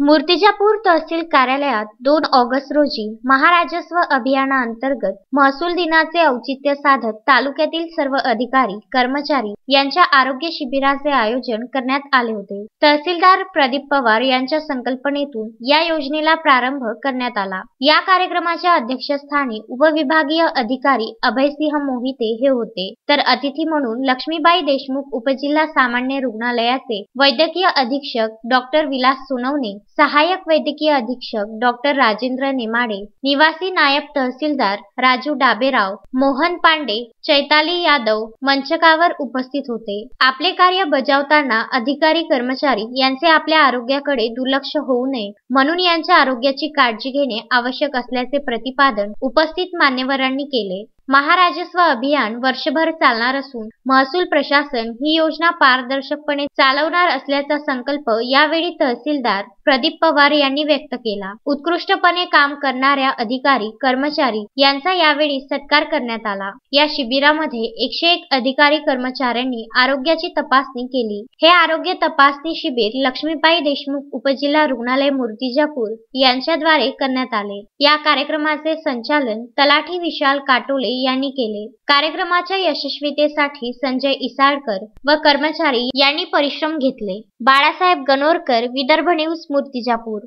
मूर्तिजापूर तहसील कार्यालयात 2 ऑगस्ट रोजी महाराजस्व अभियानाअंतर्गत महसूल दिनाचे औचित्य साधत तालुक्यातील सर्व अधिकारी कर्मचारी यांच्या आरोग्य शिबिराचे आयोजन करण्यात आले होते। तहसीलदार प्रदीप पवार यांच्या संकल्पनेतून या योजनेला प्रारंभ करण्यात आला। या कार्यक्रमाच्या अध्यक्षस्थानी उपविभागीय अधिकारी अभयसिंह मोहिते हे होते, तर अतिथी म्हणून लक्ष्मीबाई देशमुख उपजिल्हा सामान्य रुग्णालयाचे वैद्यकीय अधीक्षक डॉक्टर विलास सोनवणे, सहाय्यक वैद्यकीय अधीक्षक डॉक्टर राजेंद्र नेमाडे, निवासी नायब तहसीलदार राजू डाबेराव, मोहन पांडे, चैताली यादव मंचकावर उपस्थित होते। आपले कार्य बजावताना अधिकारी कर्मचारी यांचे आपल्या आरोग्याकडे दुर्लक्ष होऊ नये म्हणून यांच्या आरोग्याची काळजी घेणे आवश्यक असल्याचे प्रतिपादन उपस्थित मान्यवरांनी केले। महाराजस्व अभियान वर्षभर चालणार असून महसूल प्रशासन ही योजना पारदर्शकपणे चालवणार असल्याचा संकल्प यावेळी तहसीलदार प्रदीप पवार यांनी व्यक्त केला। उत्कृष्टपणे काम करणाऱ्या अधिकारी कर्मचारी यांचा यावेळी सत्कार करण्यात आला। या शिबिरामध्ये 101 अधिकारी कर्मचाऱ्यांनी आरोग्याची तपासणी केली। हे आरोग्य तपासणी शिबिर लक्ष्मीबाई देशमुख उपजिल्हा रुग्णालय मूर्तिजापूर यांच्याद्वारे करण्यात आले। या कार्यक्रमाचे संचालन तलाठी विशाल काटोले यांनी केले। कार्यक्रमाच्या यशस्वीतेसाठी संजय इसाळकर व कर्मचारी यांनी परिश्रम घेतले। बाळासाहेब गणोरकर, विदर्भ न्यूज, मूर्तिजापूर।